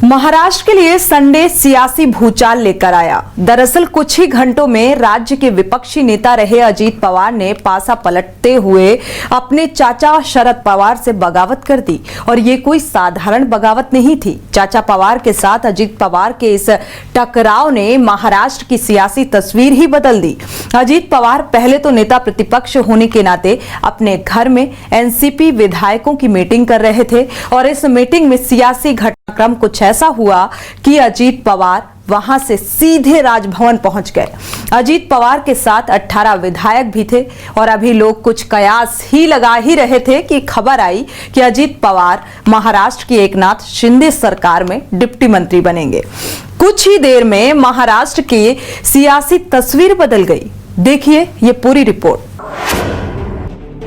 महाराष्ट्र के लिए संडे सियासी भूचाल लेकर आया। दरअसल कुछ ही घंटों में राज्य के विपक्षी नेता रहे अजीत पवार ने पासा पलटते हुए अपने चाचा शरद पवार से बगावत कर दी। और ये कोई साधारण बगावत नहीं थी। चाचा पवार के साथ अजीत पवार के इस टकराव ने महाराष्ट्र की सियासी तस्वीर ही बदल दी। अजीत पवार पहले तो नेता प्रतिपक्ष होने के नाते अपने घर में एनसीपी विधायकों की मीटिंग कर रहे थे और इस मीटिंग में सियासी घटनाक्रम कुछ ऐसा हुआ कि अजीत पवार वहां से सीधे राजभवन पहुंच गए। अजीत पवार के साथ 18 विधायक भी थे और अभी लोग कुछ कयास ही लगा ही रहे थे कि खबर आई कि अजीत पवार महाराष्ट्र की एकनाथ शिंदे सरकार में डिप्टी मंत्री बनेंगे। कुछ ही देर में महाराष्ट्र की सियासी तस्वीर बदल गई। देखिए ये पूरी रिपोर्ट।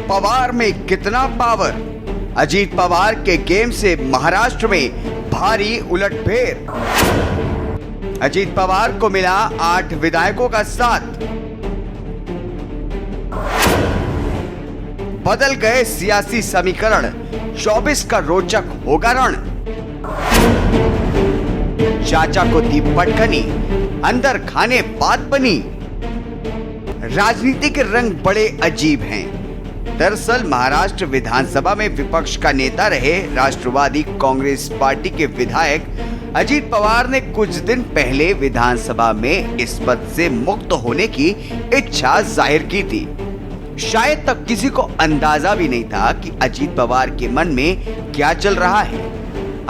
पवार में कितना पावर, अजीत पवार के गेम से महाराष्ट्र में भारी उलटफेर। अजीत पवार को मिला 8 विधायकों का साथ। बदल गए सियासी समीकरण, 24 का रोचक होगा रण। चाचा को दी पटखनी, अंदर खाने बात बनी। राजनीति के रंग बड़े अजीब हैं। दरअसल महाराष्ट्र विधानसभा में विपक्ष का नेता रहे राष्ट्रवादी कांग्रेस पार्टी के विधायक अजीत पवार ने कुछ दिन पहले विधानसभा में इस पद से मुक्त होने की इच्छा जाहिर की थी। शायद तब किसी को अंदाजा भी नहीं था कि अजीत पवार के मन में क्या चल रहा है।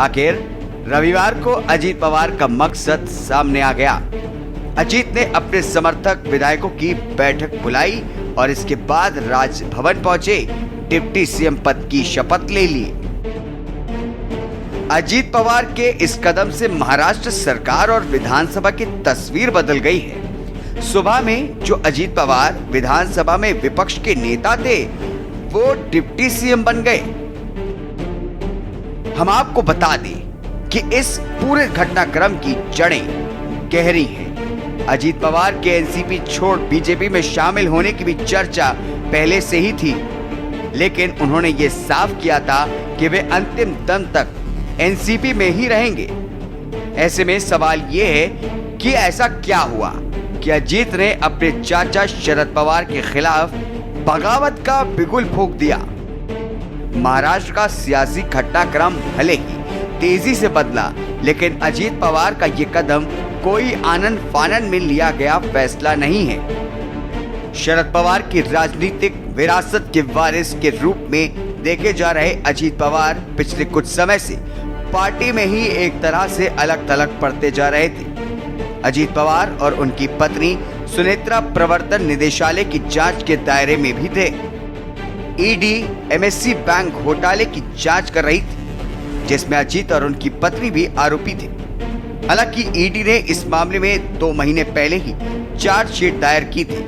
आखिर रविवार को अजीत पवार का मकसद सामने आ गया। अजीत ने अपने समर्थक विधायकों की बैठक बुलाई और इसके बाद राजभवन पहुंचे, डिप्टी सीएम पद की शपथ ले ली। अजीत पवार के इस कदम से महाराष्ट्र सरकार और विधानसभा की तस्वीर बदल गई है। सुबह में जो अजीत पवार विधानसभा में विपक्ष के नेता थे, वो डिप्टी सीएम बन गए। हम आपको बता दें कि इस पूरे घटनाक्रम की जड़ें गहरी हैं। अजीत पवार के एनसीपी छोड़ बीजेपी में शामिल होने की भी चर्चा पहले से ही थी, लेकिन उन्होंने ये साफ किया था कि वे अंतिम दम तक एनसीपी में ही रहेंगे। ऐसे में सवाल ये है कि ऐसा क्या हुआ कि अजीत ने अपने चाचा शरद पवार के खिलाफ बगावत का बिगुल फूंक दिया। महाराष्ट्र का सियासी घटनाक्रम भले ही तेजी से बदला, लेकिन अजीत पवार का ये कदम कोई आनंद फानन में लिया गया फैसला नहीं है। शरद पवार की राजनीतिक विरासत के वारिस के रूप में देखे जा रहे अजीत पवार पिछले कुछ समय से पार्टी में ही एक तरह से अलग थलग पड़ते जा रहे थे। अजीत पवार और उनकी पत्नी सुनेत्रा प्रवर्तन निदेशालय की जांच के दायरे में भी थे। ईडी एमएससी बैंक घोटाले की जांच कर रही थी, जिसमें अजीत और उनकी पत्नी भी आरोपी थे। हालांकि ईडी ने इस मामले में 2 महीने पहले ही चार्जशीट दायर की थी,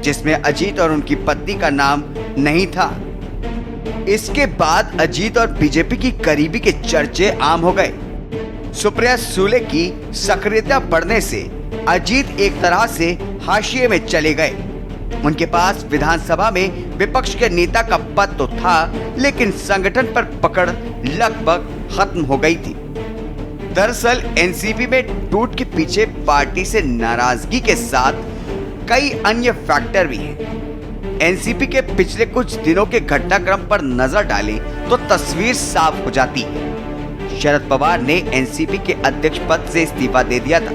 जिसमें अजीत और उनकी पत्नी का नाम नहीं था। इसके बाद अजीत और बीजेपी की करीबी के चर्चे आम हो गए। सुप्रिया सुले की सक्रियता बढ़ने से अजीत एक तरह से हाशिए में चले गए। उनके पास विधानसभा में विपक्ष के नेता का पद तो था, लेकिन संगठन पर पकड़ लगभग खत्म हो गई थी। दरअसल एनसीपी में टूट के पीछे पार्टी से नाराजगी के साथ कई अन्य फैक्टर भी हैं। एनसीपी के पिछले कुछ दिनों के घटनाक्रम पर नजर डालें तो तस्वीर साफ हो जाती है। शरद पवार ने एनसीपी के अध्यक्ष पद से इस्तीफा दे दिया था,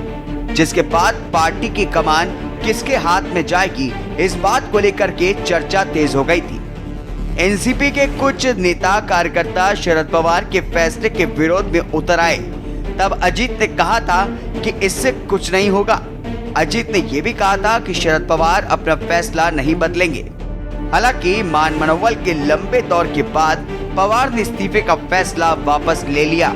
जिसके बाद पार्टी की कमान किसके हाथ में जाएगी, इस बात को लेकर के चर्चा तेज हो गई थी। एनसीपी के कुछ नेता कार्यकर्ता शरद पवार के फैसले के विरोध में उतर आए। तब अजीत ने कहा था कि इससे कुछ नहीं होगा। अजीत ने यह भी कहा था कि शरद पवार अपना फैसला नहीं बदलेंगे। हालांकि मान मनोबल के लंबे दौर के बाद पवार ने इस्तीफे का फैसला वापस ले लिया।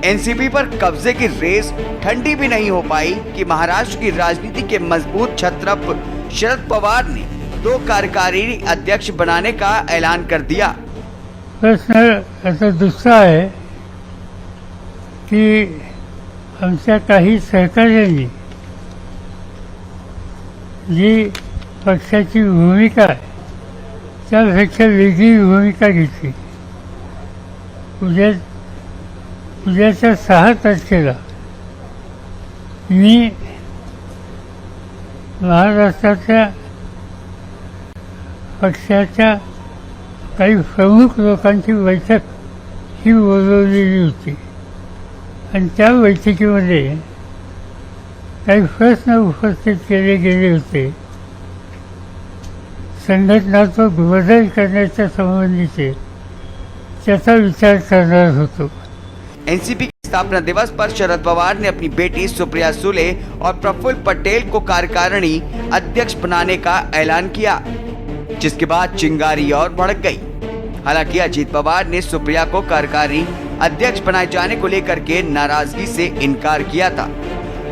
एनसीपी पर कब्जे की रेस ठंडी भी नहीं हो पाई कि महाराष्ट्र की राजनीति के मजबूत छत्रप शरद पवार ने 2 कार्यकारी अध्यक्ष बनाने का ऐलान कर दिया। प्रश्न ऐसा दूसरा है की आमच्या काही सहकार्यांनी जी पक्षाची भूमिका आहे त्यापेक्षा वेगळी भूमिका घेतली. उद्या उद्याच्या 6 तारखेला मी महाराष्ट्राच्या पक्षाच्या काही प्रमुख लोकांची बैठक ही बोलवलेली होती आणि त्या बैठकीमध्ये काही प्रश्न उपस्थित केले गेले होते. संघटनात्मक बदल करण्याच्या संबंधीचे त्याचा विचार करणार होतो. एनसीपी के स्थापना दिवस पर शरद पवार ने अपनी बेटी सुप्रिया सुले और प्रफुल्ल पटेल को कार्यकारिणी अध्यक्ष बनाने का ऐलान किया, जिसके बाद चिंगारी और भड़क गई. हालांकि अजीत पवार ने सुप्रिया को कार्यकारिणी अध्यक्ष बनाए जाने को लेकर के नाराजगी से इनकार किया था.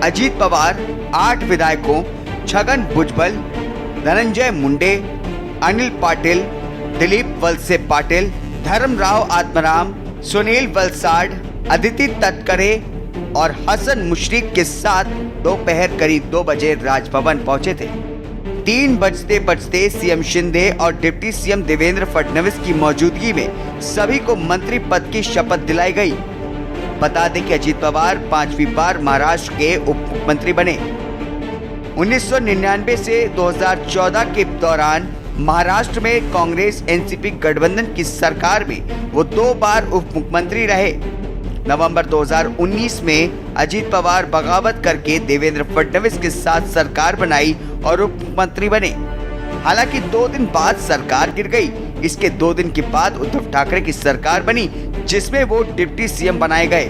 अजीत पवार 8 विधायकों छगन भुजबल, धनंजय मुंडे, अनिल पाटिल, दिलीप वलसे पाटिल, धर्मराव आत्माराम, सुनील वलसाड, अदिति तटकरे और हसन मुशरिक के साथ दोपहर करीब 2 बजे राजभवन पहुंचे थे. 3 बजते सीएम शिंदे और डिप्टी सीएम देवेंद्र फडणवीस की मौजूदगी में सभी को मंत्री पद की शपथ दिलाई गई. बता दें कि अजीत पवार 5वीं बार महाराष्ट्र के उप मुख्यमंत्री बने. 1999 से 2014 के दौरान महाराष्ट्र में कांग्रेस एनसीपी गठबंधन की सरकार में वो 2 बार उप मुख्यमंत्री रहे. नवंबर 2019 में अजीत पवार बगावत करके देवेंद्र फडणवीस के साथ सरकार बनाई और उप मुख्यमंत्री बने. हालांकि 2 दिन बाद सरकार गिर गई. इसके 2 दिन के बाद उद्धव ठाकरे की सरकार बनी, जिसमें वो डिप्टी सीएम बनाए गए.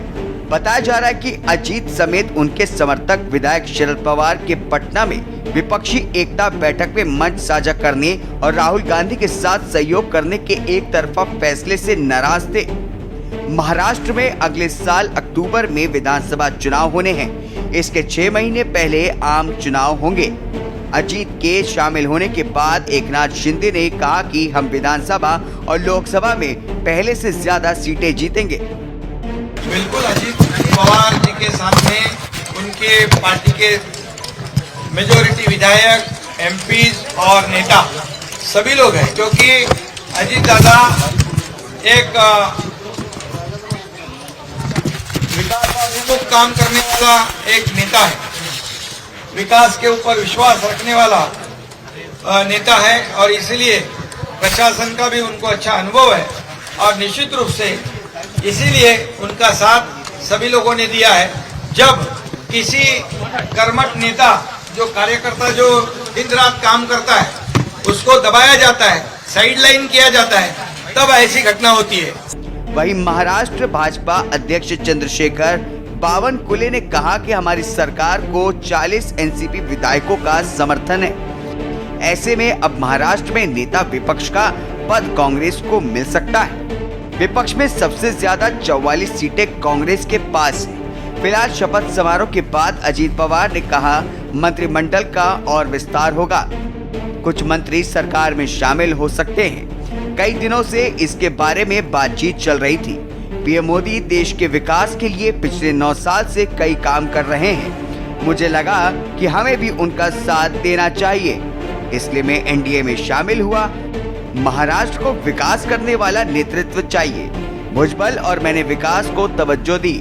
बताया जा रहा है कि अजीत समेत उनके समर्थक विधायक शरद पवार के पटना में विपक्षी एकता बैठक में मंच साझा करने और राहुल गांधी के साथ सहयोग करने के एक तरफा फैसले से नाराज थे. महाराष्ट्र में अगले साल अक्टूबर में विधानसभा चुनाव होने हैं. इसके 6 महीने पहले आम चुनाव होंगे. अजीत के शामिल होने के बाद एकनाथ शिंदे ने कहा कि हम विधानसभा और लोकसभा में पहले से ज्यादा सीटें जीतेंगे. बिल्कुल अजीत पवार जी के सामने उनके पार्टी के मेजॉरिटी विधायक, एमपीज और नेता सभी लोग हैं, क्योंकि अजीत दादा एक विकासात्मक काम करने वाला एक नेता है, विकास के ऊपर विश्वास रखने वाला नेता है और इसलिए प्रशासन का भी उनको अच्छा अनुभव है और निश्चित रूप से इसीलिए उनका साथ सभी लोगों ने दिया है. जब किसी कर्मठ नेता जो कार्यकर्ता जो दिन रात काम करता है उसको दबाया जाता है, साइडलाइन किया जाता है, तब ऐसी घटना होती है. वहीं महाराष्ट्र भाजपा अध्यक्ष चंद्रशेखर बावनकुले ने कहा कि हमारी सरकार को 40 एनसीपी विधायकों का समर्थन है. ऐसे में अब महाराष्ट्र में नेता विपक्ष का पद कांग्रेस को मिल सकता है. विपक्ष में सबसे ज्यादा 44 सीटें कांग्रेस के पास है. फिलहाल शपथ समारोह के बाद अजीत पवार ने कहा मंत्रिमंडल का और विस्तार होगा. कुछ मंत्री सरकार में शामिल हो सकते हैं. कई दिनों से इसके बारे में बातचीत चल रही थी. पीएम मोदी देश के विकास के लिए पिछले 9 साल से कई काम कर रहे हैं. मुझे लगा कि हमें भी उनका साथ देना चाहिए, इसलिए मैं एनडीए में शामिल हुआ. महाराष्ट्र को विकास करने वाला नेतृत्व चाहिए. भुजबल और मैंने विकास को तवज्जो दी.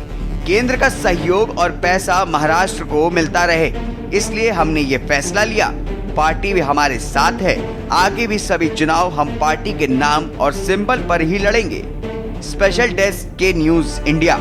केंद्र का सहयोग और पैसा महाराष्ट्र को मिलता रहे, इसलिए हमने ये फैसला लिया. पार्टी भी हमारे साथ है. आगे भी सभी चुनाव हम पार्टी के नाम और सिंबल पर ही लड़ेंगे. स्पेशल डेस्क के न्यूज़ इंडिया.